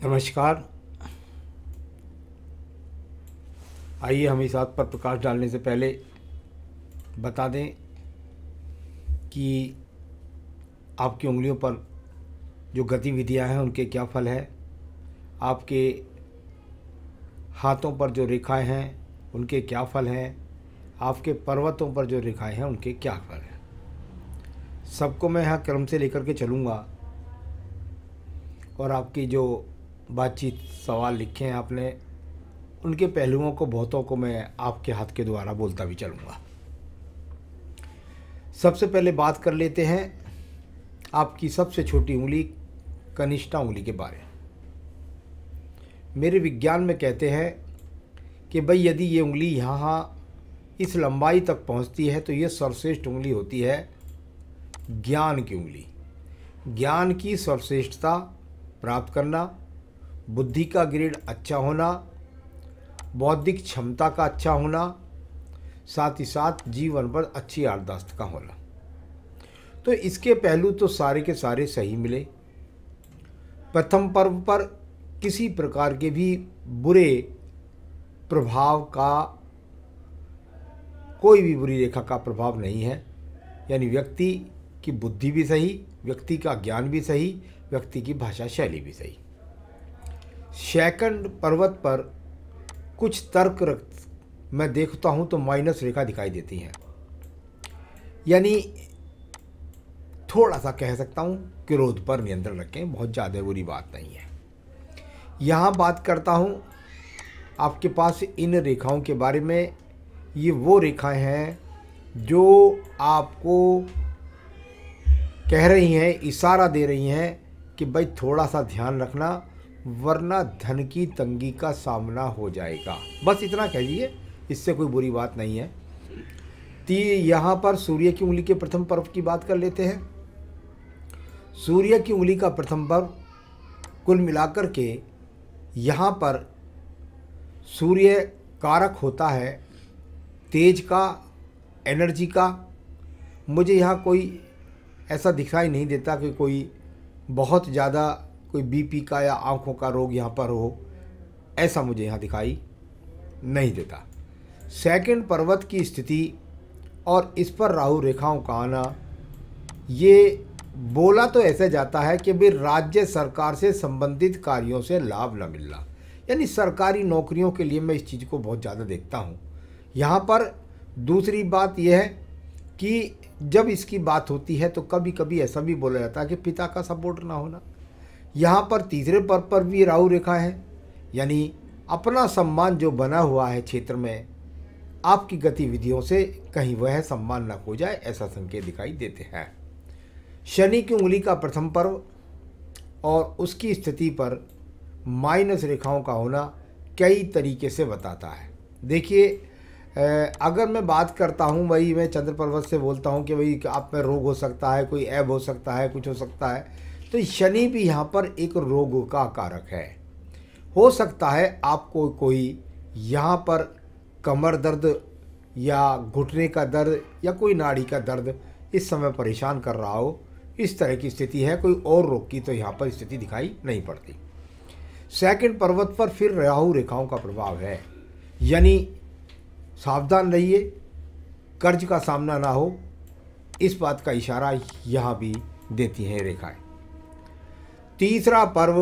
नमस्कार। आइए हम इस बात पर प्रकाश डालने से पहले बता दें कि आपकी उंगलियों पर जो गतिविधियां हैं उनके क्या फल है, आपके हाथों पर जो रेखाएं हैं उनके क्या फल हैं, आपके पर्वतों पर जो रेखाएं हैं उनके क्या फल हैं। सबको मैं यहाँ क्रम से लेकर के चलूँगा और आपकी जो बातचीत सवाल लिखे हैं आपने उनके पहलुओं को बहुतों को मैं आपके हाथ के द्वारा बोलता भी चलूँगा। सबसे पहले बात कर लेते हैं आपकी सबसे छोटी उंगली कनिष्ठा उंगली के बारे में। मेरे विज्ञान में कहते हैं कि भाई यदि ये उंगली यहाँ इस लंबाई तक पहुँचती है तो ये सर्वश्रेष्ठ उंगली होती है ज्ञान की उंगली। ज्ञान की सर्वश्रेष्ठता प्राप्त करना, बुद्धि का ग्रेड अच्छा होना, बौद्धिक क्षमता का अच्छा होना, साथ ही साथ जीवन पर अच्छी याददाश्त का होना। तो इसके पहलू तो सारे के सारे सही मिले। प्रथम पर्व पर किसी प्रकार के भी बुरे प्रभाव का, कोई भी बुरी रेखा का प्रभाव नहीं है। यानी व्यक्ति की बुद्धि भी सही, व्यक्ति का ज्ञान भी सही, व्यक्ति की भाषा शैली भी सही। सेकंड पर्वत पर कुछ तर्क मैं देखता हूं तो माइनस रेखा दिखाई देती हैं। यानी थोड़ा सा कह सकता हूं क्रोध पर नियंत्रण रखें, बहुत ज़्यादा बुरी बात नहीं है। यहाँ बात करता हूं आपके पास इन रेखाओं के बारे में। ये वो रेखाएं हैं जो आपको कह रही हैं, इशारा दे रही हैं कि भाई थोड़ा सा ध्यान रखना वरना धन की तंगी का सामना हो जाएगा। बस इतना कह दीजिए, इससे कोई बुरी बात नहीं है। यहाँ पर सूर्य की उंगली के प्रथम पर्व की बात कर लेते हैं। सूर्य की उंगली का प्रथम पर्व कुल मिलाकर के यहाँ पर सूर्य कारक होता है तेज का, एनर्जी का। मुझे यहाँ कोई ऐसा दिखाई नहीं देता कि कोई बहुत ज़्यादा कोई बीपी का या आँखों का रोग यहाँ पर हो, ऐसा मुझे यहाँ दिखाई नहीं देता। सेकंड पर्वत की स्थिति और इस पर राहु रेखाओं का आना, ये बोला तो ऐसे जाता है कि भाई राज्य सरकार से संबंधित कार्यों से लाभ न मिलना। यानी सरकारी नौकरियों के लिए मैं इस चीज़ को बहुत ज़्यादा देखता हूँ। यहाँ पर दूसरी बात यह है कि जब इसकी बात होती है तो कभी कभी ऐसा भी बोला जाता है कि पिता का सपोर्ट ना होना। यहाँ पर तीसरे पर्व पर भी राहु रेखा है। यानी अपना सम्मान जो बना हुआ है क्षेत्र में, आपकी गतिविधियों से कहीं वह सम्मान न खो जाए, ऐसा संकेत दिखाई देते हैं। शनि की उंगली का प्रथम पर्व और उसकी स्थिति पर माइनस रेखाओं का होना कई तरीके से बताता है। देखिए, अगर मैं बात करता हूँ, वही मैं चंद्र पर्वत से बोलता हूँ कि भाई आप में रोग हो सकता है, कोई ऐब हो सकता है, कुछ हो सकता है, तो शनि भी यहाँ पर एक रोग का कारक है। हो सकता है आपको कोई यहाँ पर कमर दर्द या घुटने का दर्द या कोई नाड़ी का दर्द इस समय परेशान कर रहा हो, इस तरह की स्थिति है। कोई और रोग की तो यहाँ पर स्थिति दिखाई नहीं पड़ती। सेकंड पर्वत पर फिर राहु रेखाओं का प्रभाव है। यानी सावधान रहिए, कर्ज का सामना ना हो, इस बात का इशारा यहाँ भी देती हैं रेखाएं। तीसरा पर्व,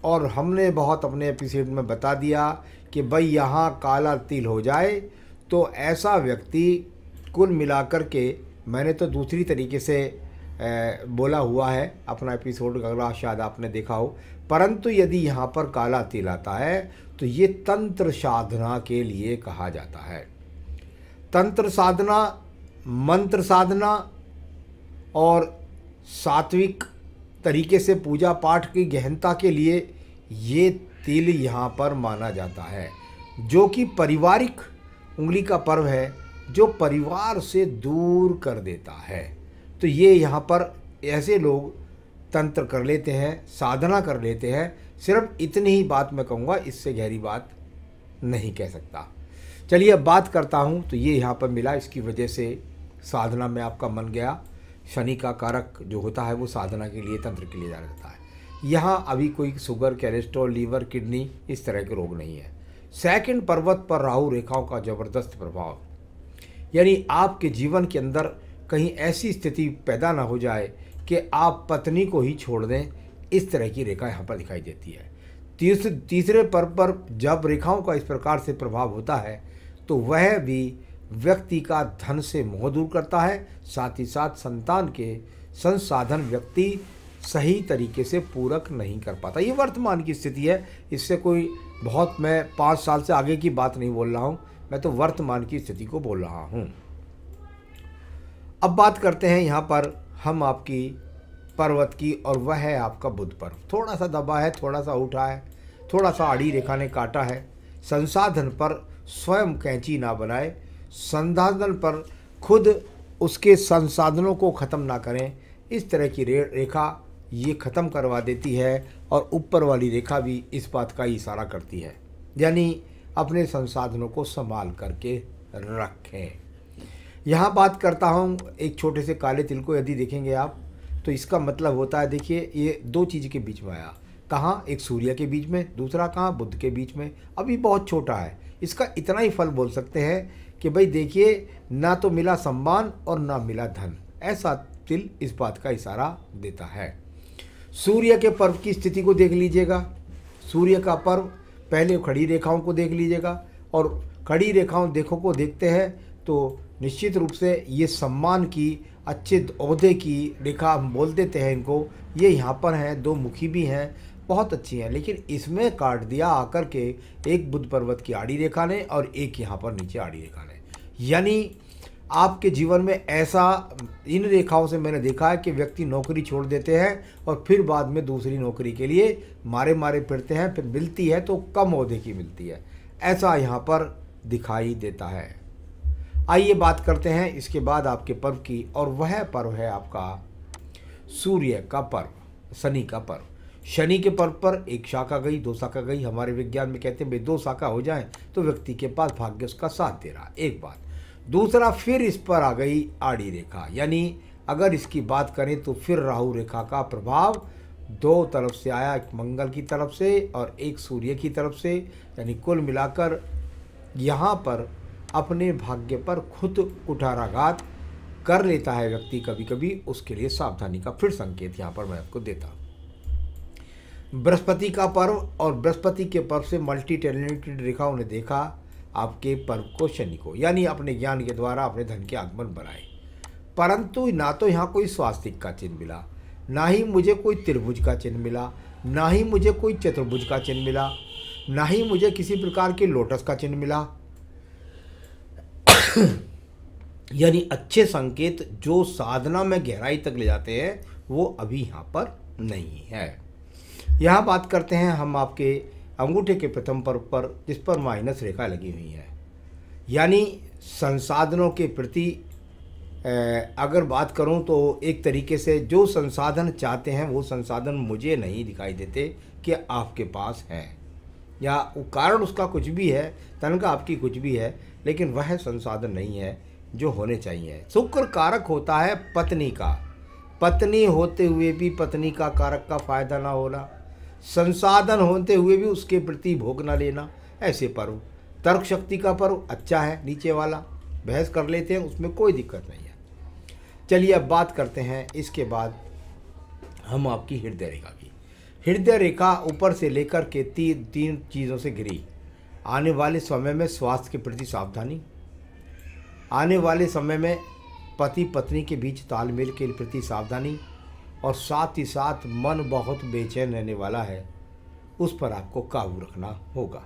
और हमने बहुत अपने एपिसोड में बता दिया कि भाई यहाँ काला तिल हो जाए तो ऐसा व्यक्ति कुल मिलाकर के, मैंने तो दूसरी तरीके से बोला हुआ है, अपना एपिसोड अगला शायद आपने देखा हो, परंतु यदि यहाँ पर काला तिल आता है तो ये तंत्र साधना के लिए कहा जाता है। तंत्र साधना, मंत्र साधना और सात्विक तरीके से पूजा पाठ की गहनता के लिए ये तिल यहाँ पर माना जाता है, जो कि पारिवारिक उंगली का पर्व है, जो परिवार से दूर कर देता है। तो ये यहाँ पर ऐसे लोग तंत्र कर लेते हैं, साधना कर लेते हैं। सिर्फ इतनी ही बात मैं कहूँगा, इससे गहरी बात नहीं कह सकता। चलिए अब बात करता हूँ। तो ये यहाँ पर मिला, इसकी वजह से साधना में आपका मन गया। शनि का कारक जो होता है वो साधना के लिए, तंत्र के लिए जाना जाता है। यहाँ अभी कोई शुगर, कोलेस्ट्रॉल, लीवर, किडनी इस तरह के रोग नहीं है। सेकंड, पर्वत पर राहु रेखाओं का ज़बरदस्त प्रभाव, यानी आपके जीवन के अंदर कहीं ऐसी स्थिति पैदा ना हो जाए कि आप पत्नी को ही छोड़ दें, इस तरह की रेखा यहाँ पर दिखाई देती है। तीसरे पर्व पर जब रेखाओं का इस प्रकार से प्रभाव होता है तो वह भी व्यक्ति का धन से मोह दूर करता है, साथ ही साथ संतान के संसाधन व्यक्ति सही तरीके से पूरक नहीं कर पाता। ये वर्तमान की स्थिति है, इससे कोई बहुत मैं 5 साल से आगे की बात नहीं बोल रहा हूँ, मैं तो वर्तमान की स्थिति को बोल रहा हूँ। अब बात करते हैं यहाँ पर हम आपकी पर्वत की, और वह है आपका बुध पर्व। थोड़ा सा दबा है, थोड़ा सा उठा है, थोड़ा सा आड़ी रेखा ने काटा है। संसाधन पर स्वयं कैंची ना बनाए, संसाधन पर खुद उसके संसाधनों को ख़त्म ना करें, इस तरह की रेखा ये ख़त्म करवा देती है। और ऊपर वाली रेखा भी इस बात का इशारा करती है, यानी अपने संसाधनों को संभाल करके रखें। यहाँ बात करता हूँ एक छोटे से काले तिल को, यदि देखेंगे आप तो इसका मतलब होता है, देखिए ये 2 चीज़ के बीच में आया, कहाँ, एक सूर्य के बीच में, दूसरा कहाँ, बुध के बीच में। अभी बहुत छोटा है, इसका इतना ही फल बोल सकते हैं कि भाई देखिए, ना तो मिला सम्मान और ना मिला धन, ऐसा तिल इस बात का इशारा देता है। सूर्य के पर्व की स्थिति को देख लीजिएगा। सूर्य का पर्व पहले खड़ी रेखाओं को देख लीजिएगा, और खड़ी रेखाओं को देखते हैं तो निश्चित रूप से ये सम्मान की, अच्छे ओहदे की रेखा हम बोल देते हैं इनको। ये यहाँ पर हैं, 2 मुखी भी हैं, बहुत अच्छी हैं, लेकिन इसमें काट दिया आकर के एक बुध पर्वत की आड़ी रेखा ने और एक यहाँ पर नीचे आड़ी रेखा ने। यानी आपके जीवन में ऐसा, इन रेखाओं से मैंने देखा है कि व्यक्ति नौकरी छोड़ देते हैं और फिर बाद में दूसरी नौकरी के लिए मारे मारे फिरते हैं, फिर मिलती है तो कम ओहदे की मिलती है, ऐसा यहाँ पर दिखाई देता है। आइए बात करते हैं इसके बाद आपके पर्व की, और वह पर्व है आपका सूर्य का पर्व, शनि का पर्व। शनि के पर्व पर 1 शाखा गई, 2 शाखा गई। हमारे विज्ञान में कहते हैं भाई 2 शाखा हो जाएं तो व्यक्ति के पास भाग्य उसका साथ दे रहा, एक बात। दूसरा, फिर इस पर आ गई आड़ी रेखा, यानी अगर इसकी बात करें तो फिर राहु रेखा का प्रभाव 2 तरफ से आया, एक मंगल की तरफ से और एक सूर्य की तरफ से, यानी कुल मिलाकर यहाँ पर अपने भाग्य पर खुद कुठाराघात कर लेता है व्यक्ति कभी कभी, उसके लिए सावधानी का फिर संकेत यहाँ पर मैं आपको देता हूँ। बृहस्पति का पर्व, और बृहस्पति के पर्व से मल्टी टैलेंटेड रेखाओं ने देखा आपके पर्व को, शनि को, यानी अपने ज्ञान के द्वारा अपने धन के आगमन बनाए। परंतु ना तो यहाँ कोई स्वास्तिक का चिन्ह मिला, ना ही मुझे कोई त्रिभुज का चिन्ह मिला, ना ही मुझे कोई चतुर्भुज का चिन्ह मिला, ना ही मुझे किसी प्रकार के लोटस का चिन्ह मिला। यानी अच्छे संकेत जो साधना में गहराई तक ले जाते हैं वो अभी यहाँ पर नहीं है। यहाँ बात करते हैं हम आपके अंगूठे के प्रथम पर्व पर, जिस पर माइनस रेखा लगी हुई है, यानी संसाधनों के प्रति अगर बात करूं तो एक तरीके से जो संसाधन चाहते हैं वो संसाधन मुझे नहीं दिखाई देते कि आपके पास हैं, या कारण उसका कुछ भी है, तनख्वाह आपकी कुछ भी है, लेकिन वह संसाधन नहीं है जो होने चाहिए। शुक्र कारक होता है पत्नी का, पत्नी होते हुए भी पत्नी का कारक का फायदा ना होना, संसाधन होते हुए भी उसके प्रति भोग न लेना, ऐसे पर्व। तर्क शक्ति का पर्व अच्छा है, नीचे वाला बहस कर लेते हैं, उसमें कोई दिक्कत नहीं है। चलिए अब बात करते हैं इसके बाद हम आपकी हृदय रेखा की। हृदय रेखा ऊपर से लेकर के तीन चीज़ों से घिरी। आने वाले समय में स्वास्थ्य के प्रति सावधानी, आने वाले समय में पति पत्नी के बीच तालमेल के प्रति सावधानी, और साथ ही साथ मन बहुत बेचैन रहने वाला है, उस पर आपको काबू रखना होगा।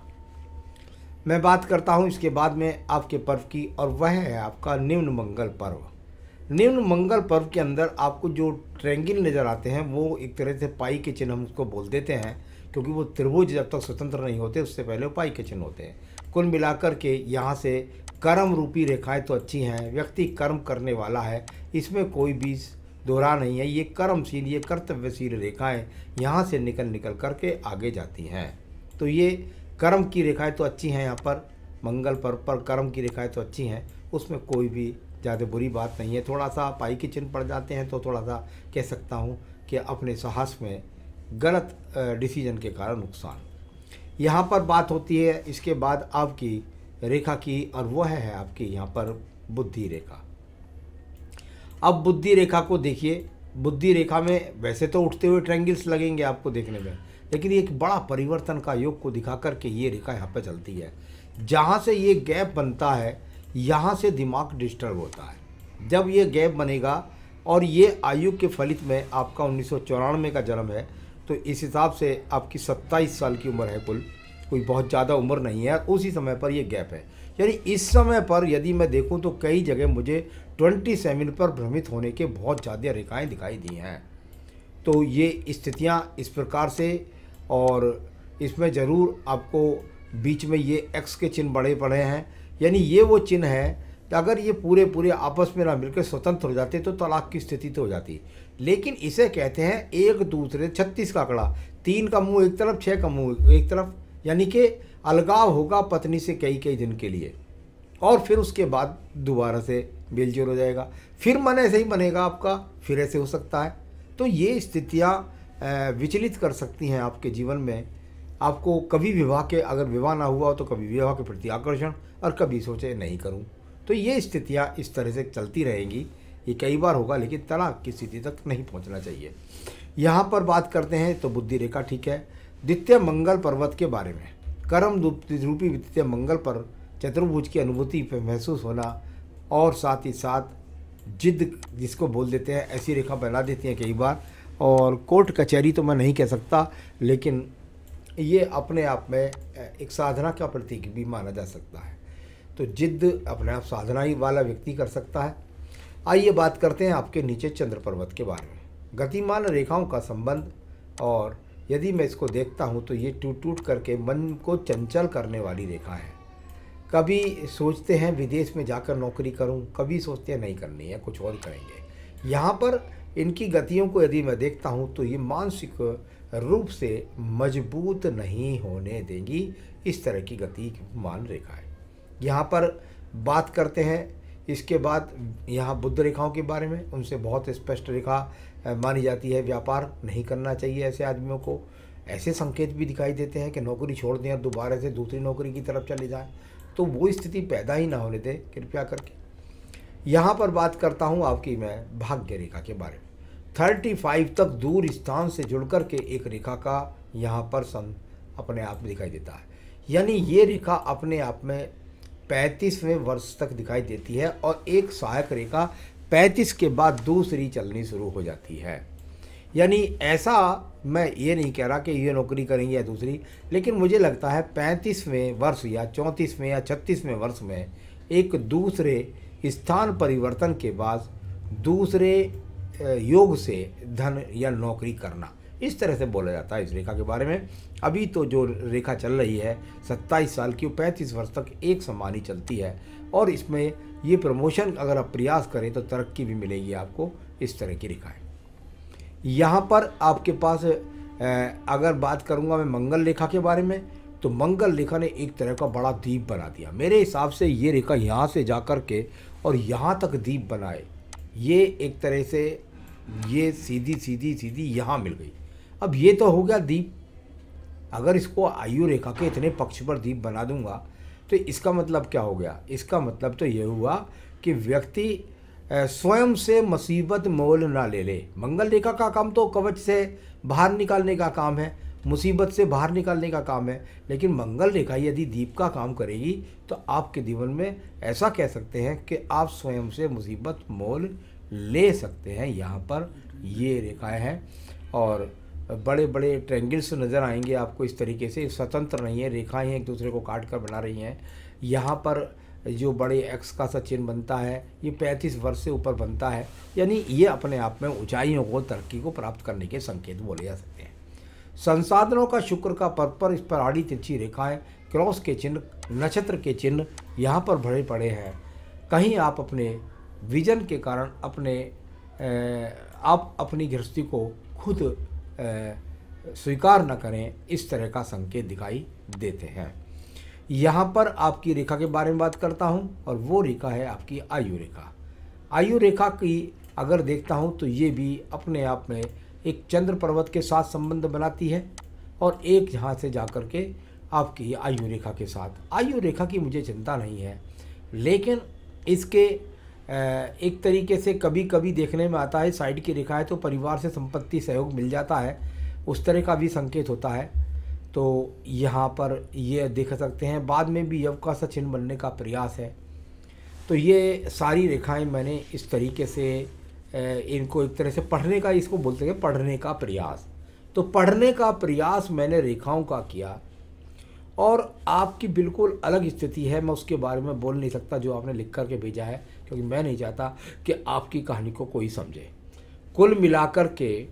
मैं बात करता हूँ इसके बाद में आपके पर्व की, और वह है आपका निम्न मंगल पर्व। निम्न मंगल पर्व के अंदर आपको जो ट्रायंगल नज़र आते हैं वो एक तरह से पाई के चिन्ह हम उसको बोल देते हैं, क्योंकि वो त्रिभुज जब तक स्वतंत्र नहीं होते उससे पहले वो पाई के चिन्ह होते हैं। कुल मिलाकर के यहाँ से कर्म रूपी रेखाएं तो अच्छी हैं, व्यक्ति कर्म करने वाला है, इसमें कोई भी दोहरा नहीं है। ये कर्मशील, ये कर्तव्यशील रेखाएं यहाँ से निकल करके आगे जाती हैं। तो ये कर्म की रेखाएं तो अच्छी हैं, यहाँ पर मंगल पर्व पर कर्म की रेखाएं तो अच्छी हैं, उसमें कोई भी ज़्यादा बुरी बात नहीं है। थोड़ा सा पाई के चिन्ह पड़ जाते हैं तो थोड़ा सा कह सकता हूँ कि अपने साहस में गलत डिसीजन के कारण नुकसान। यहाँ पर बात होती है इसके बाद आपकी रेखा की, और वह है आपकी यहाँ पर बुद्धि रेखा। अब बुद्धि रेखा को देखिए, बुद्धि रेखा में वैसे तो उठते हुए ट्रायंगल्स लगेंगे आपको देखने में, लेकिन ये एक बड़ा परिवर्तन का योग को दिखा करके ये रेखा यहाँ पर चलती है। जहाँ से ये गैप बनता है यहाँ से दिमाग डिस्टर्ब होता है। जब ये गैप बनेगा, और ये आयु के फलित में आपका 1994 का जन्म है, तो इस हिसाब से आपकी 27 साल की उम्र है कुल, कोई बहुत ज़्यादा उम्र नहीं है। उसी समय पर ये गैप है, यानी इस समय पर यदि मैं देखूं तो कई जगह मुझे 27 पर भ्रमित होने के बहुत ज़्यादा रेखाएं दिखाई दी हैं। तो ये स्थितियां इस प्रकार से, और इसमें ज़रूर आपको बीच में ये एक्स के चिन्ह बड़े पड़े हैं, यानी ये वो चिन्ह है कि अगर ये पूरे आपस में ना मिलकर स्वतंत्र हो जाते तो तलाक की स्थिति तो हो जाती। लेकिन इसे कहते हैं एक दूसरे 36 का आंकड़ा, 3 का मुंह एक तरफ, 6 का मुंह एक तरफ, यानी कि अलगाव होगा पत्नी से कई दिन के लिए, और फिर उसके बाद दोबारा से मेलजोल हो जाएगा, फिर मन ऐसे ही बनेगा आपका, फिर ऐसे हो सकता है। तो ये स्थितियाँ विचलित कर सकती हैं आपके जीवन में। आपको कभी विवाह के, अगर विवाह ना हुआ हो तो कभी विवाह के प्रति आकर्षण, और कभी सोचे नहीं करूं। तो ये स्थितियां इस तरह से चलती रहेंगी। ये कई बार होगा, लेकिन तलाक की स्थिति तक नहीं पहुंचना चाहिए। यहाँ पर बात करते हैं तो बुद्धि रेखा ठीक है। द्वितीय मंगल पर्वत के बारे में, कर्म रूपी द्वितीय मंगल पर चतुर्भुज की अनुभूति पे महसूस होना, और साथ ही साथ जिद जिसको बोल देते हैं, ऐसी रेखा बना देती हैं कई बार। और कोर्ट कचहरी तो मैं नहीं कह सकता, लेकिन ये अपने आप में एक साधना का प्रतीक भी माना जा सकता है। तो जिद अपने आप साधना ही वाला व्यक्ति कर सकता है। आइए बात करते हैं आपके नीचे चंद्र पर्वत के बारे में। गतिमान रेखाओं का संबंध, और यदि मैं इसको देखता हूँ तो ये टूट करके मन को चंचल करने वाली रेखा है। कभी सोचते हैं विदेश में जाकर नौकरी करूं, कभी सोचते हैं नहीं करनी है, कुछ और करेंगे। यहाँ पर इनकी गतियों को यदि मैं देखता हूँ तो ये मानसिक रूप से मजबूत नहीं होने देंगी, इस तरह की गतिमान रेखा है। यहाँ पर बात करते हैं इसके बाद यहाँ बुध रेखाओं के बारे में। उनसे बहुत स्पष्ट रेखा मानी जाती है, व्यापार नहीं करना चाहिए ऐसे आदमियों को। ऐसे संकेत भी दिखाई देते हैं कि नौकरी छोड़ दें और दोबारा से दूसरी नौकरी की तरफ चले जाएं, तो वो स्थिति पैदा ही ना होने दें कृपया करके। यहाँ पर बात करता हूँ आपकी मैं भाग्य रेखा के बारे में। 35 तक दूर स्थान से जुड़ कर के एक रेखा का यहाँ पर अपने आप में दिखाई देता है, यानी ये रेखा अपने आप में 35वें वर्ष तक दिखाई देती है, और एक सहायक रेखा 35 के बाद दूसरी चलनी शुरू हो जाती है। यानी ऐसा मैं ये नहीं कह रहा कि ये नौकरी करेंगे या दूसरी, लेकिन मुझे लगता है 35वें वर्ष या 34वें या 36वें वर्ष में एक दूसरे स्थान परिवर्तन के बाद दूसरे योग से धन या नौकरी करना, इस तरह से बोला जाता है इस रेखा के बारे में। अभी तो जो रेखा चल रही है 27 साल की, 35 वर्ष तक एक समान ही चलती है, और इसमें ये प्रमोशन अगर आप प्रयास करें तो तरक्की भी मिलेगी आपको, इस तरह की रेखा है। यहाँ पर आपके पास अगर बात करूँगा मैं मंगल रेखा के बारे में, तो मंगल रेखा ने एक तरह का बड़ा दीप बना दिया। मेरे हिसाब से ये रेखा यहाँ से जा कर के और यहाँ तक दीप बनाए, ये एक तरह से ये सीधी यहाँ मिल गई। अब ये तो हो गया दीप। अगर इसको आयु रेखा के इतने पक्ष पर दीप बना दूंगा तो इसका मतलब क्या हो गया? इसका मतलब तो ये हुआ कि व्यक्ति स्वयं से मुसीबत मोल ना ले ले। मंगल रेखा का काम तो कवच से बाहर निकालने का काम है, मुसीबत से बाहर निकालने का काम है, लेकिन मंगल रेखा यदि दीप का काम करेगी तो आपके जीवन में ऐसा कह सकते हैं कि आप स्वयं से मुसीबत मोल ले सकते हैं। यहाँ पर ये रेखाएं हैं और बड़े बड़े ट्रायंगल्स नज़र आएंगे आपको इस तरीके से। स्वतंत्र नहीं है, रेखाएं हैं एक दूसरे को काट कर बना रही हैं। यहाँ पर जो बड़े एक्स का सा चिन्ह बनता है ये 35 वर्ष से ऊपर बनता है, यानी ये अपने आप में ऊंचाइयों को, तरक्की को प्राप्त करने के संकेत बोले जा सकते हैं। संसाधनों का शुक्र का पर इस पर आड़ी तिरछी रेखाएं, क्रॉस के चिन्ह, नक्षत्र के चिन्ह यहाँ पर भरे पड़े हैं। कहीं आप अपने विजन के कारण आप अपनी गृहस्थी को खुद स्वीकार न करें, इस तरह का संकेत दिखाई देते हैं। यहाँ पर आपकी रेखा के बारे में बात करता हूँ और वो रेखा है आपकी आयु रेखा। आयु रेखा की अगर देखता हूँ तो ये भी अपने आप में एक चंद्र पर्वत के साथ संबंध बनाती है और एक यहाँ से जा कर के आपकी आयु रेखा के साथ। आयु रेखा की मुझे चिंता नहीं है, लेकिन इसके एक तरीके से कभी कभी देखने में आता है साइड की रेखा है तो परिवार से संपत्ति सहयोग मिल जाता है, उस तरह का भी संकेत होता है। तो यहाँ पर ये देख सकते हैं बाद में भी यव का सा चिन्ह बनने का प्रयास है। तो ये सारी रेखाएं मैंने इस तरीके से इनको एक तरह से पढ़ने का, इसको बोलते हैं पढ़ने का प्रयास। तो पढ़ने का प्रयास मैंने रेखाओं का किया और आपकी बिल्कुल अलग स्थिति है, मैं उसके बारे में बोल नहीं सकता जो आपने लिख कर के भेजा है, क्योंकि मैं नहीं चाहता कि आपकी कहानी को कोई समझे। कुल मिलाकर के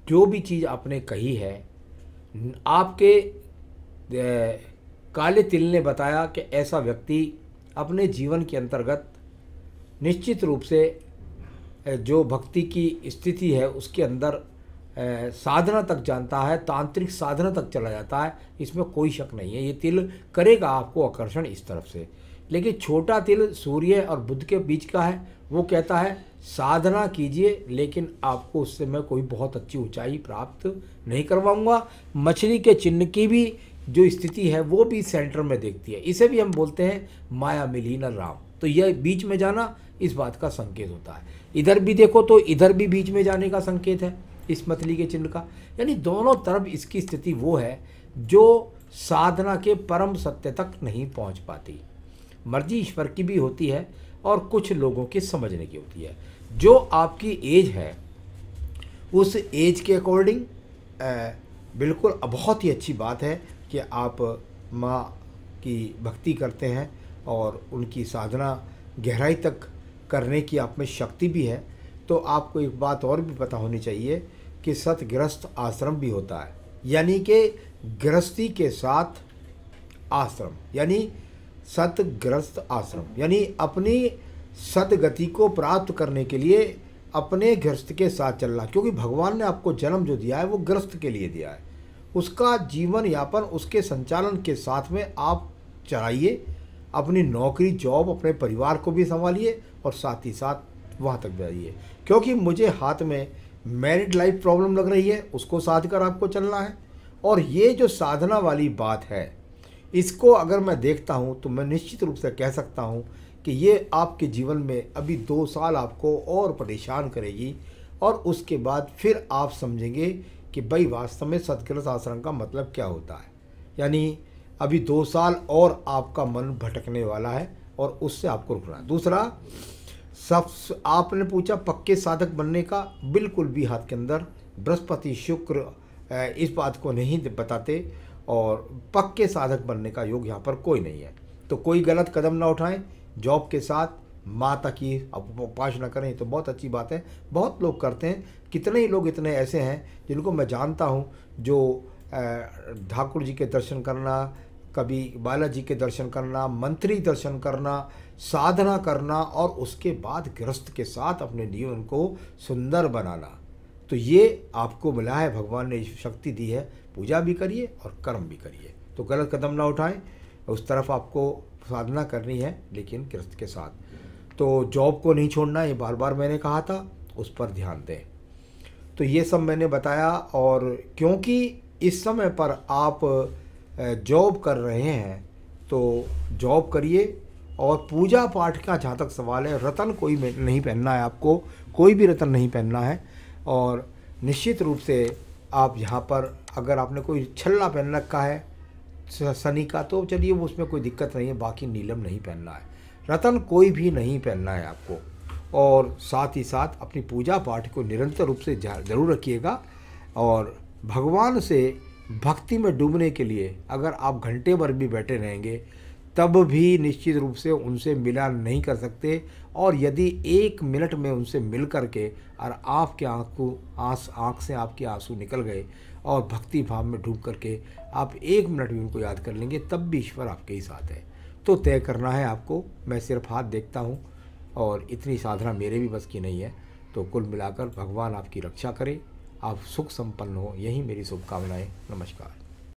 जो भी चीज़ आपने कही है, आपके काले तिल ने बताया कि ऐसा व्यक्ति अपने जीवन के अंतर्गत निश्चित रूप से जो भक्ति की स्थिति है उसके अंदर साधना तक जानता है, तांत्रिक साधना तक चला जाता है, इसमें कोई शक नहीं है। ये तिल करेगा आपको आकर्षण इस तरफ से। लेकिन छोटा तिल सूर्य और बुध के बीच का है, वो कहता है साधना कीजिए, लेकिन आपको उससे मैं कोई बहुत अच्छी ऊंचाई प्राप्त नहीं करवाऊंगा। मछली के चिन्ह की भी जो स्थिति है वो भी सेंटर में देखती है, इसे भी हम बोलते हैं माया मिली न राम। तो यह बीच में जाना इस बात का संकेत होता है। इधर भी देखो तो इधर भी बीच में जाने का संकेत है इस मछली के चिन्ह का, यानी दोनों तरफ इसकी स्थिति वो है जो साधना के परम सत्य तक नहीं पहुंच पाती। मर्जी ईश्वर की भी होती है और कुछ लोगों की समझने की होती है। जो आपकी एज है उस एज के अकॉर्डिंग बिल्कुल बहुत ही अच्छी बात है कि आप माँ की भक्ति करते हैं और उनकी साधना गहराई तक करने की आप में शक्ति भी है। तो आपको एक बात और भी पता होनी चाहिए कि सतगृहस्थ आश्रम भी होता है, यानी कि गृहस्थी के साथ आश्रम, यानी सतगृहस्थ आश्रम, यानी अपनी सदगति को प्राप्त करने के लिए अपने गृहस्थ के साथ चलना। क्योंकि भगवान ने आपको जन्म जो दिया है वो गृहस्थ के लिए दिया है, उसका जीवन यापन उसके संचालन के साथ में आप चलाइए। अपनी नौकरी जॉब अपने परिवार को भी संभालिए और साथ ही साथ वहाँ तक भी आइए। क्योंकि मुझे हाथ में मैरिड लाइफ प्रॉब्लम लग रही है, उसको साध कर आपको चलना है। और ये जो साधना वाली बात है, इसको अगर मैं देखता हूँ तो मैं निश्चित रूप से कह सकता हूँ कि ये आपके जीवन में अभी 2 साल आपको और परेशान करेगी और उसके बाद फिर आप समझेंगे कि भाई वास्तव में सतगृहस्थ आश्रम का मतलब क्या होता है। यानी अभी 2 साल और आपका मन भटकने वाला है और उससे आपको रुकना है। दूसरा, सब आपने पूछा पक्के साधक बनने का, बिल्कुल भी हाथ के अंदर बृहस्पति शुक्र इस बात को नहीं बताते और पक्के साधक बनने का योग यहाँ पर कोई नहीं है। तो कोई गलत कदम ना उठाएं, जॉब के साथ माता की उपासना करें तो बहुत अच्छी बात है, बहुत लोग करते हैं। कितने ही लोग इतने ऐसे हैं जिनको मैं जानता हूँ जो ठाकुर जी के दर्शन करना, कभी बालाजी के दर्शन करना, मंत्री दर्शन करना, साधना करना और उसके बाद गृहस्थ के साथ अपने जीवन को सुंदर बनाना, तो ये आपको मिला है, भगवान ने शक्ति दी है। पूजा भी करिए और कर्म भी करिए, तो गलत कदम ना उठाएं, उस तरफ आपको साधना करनी है लेकिन गृहस्थ के साथ। तो जॉब को नहीं छोड़ना, ये बार बार मैंने कहा था, उस पर ध्यान दें। तो ये सब मैंने बताया। और क्योंकि इस समय पर आप जॉब कर रहे हैं तो जॉब करिए। और पूजा पाठ का जहाँ तक सवाल है, रतन कोई नहीं पहनना है आपको, कोई भी रतन नहीं पहनना है। और निश्चित रूप से आप यहाँ पर अगर आपने कोई छल्ला पहन रखा है शनि का तो चलिए वो उसमें कोई दिक्कत नहीं है, बाकी नीलम नहीं पहनना है, रतन कोई भी नहीं पहनना है आपको। और साथ ही साथ अपनी पूजा पाठ को निरंतर रूप से ज़रूर रखिएगा। और भगवान से भक्ति में डूबने के लिए अगर आप घंटे भर भी बैठे रहेंगे तब भी निश्चित रूप से उनसे मिला नहीं कर सकते। और यदि 1 मिनट में उनसे मिल कर के और आपके आँख से आपके आंसू निकल गए और भक्ति भाव में डूब करके आप 1 मिनट भी उनको याद कर लेंगे, तब भी ईश्वर आपके ही साथ है। तो तय करना है आपको, मैं सिर्फ हाथ देखता हूँ और इतनी साधना मेरे भी बस की नहीं है। तो कुल मिलाकर भगवान आपकी रक्षा करे, आप सुख संपन्न हो, यही मेरी शुभकामनाएं। नमस्कार।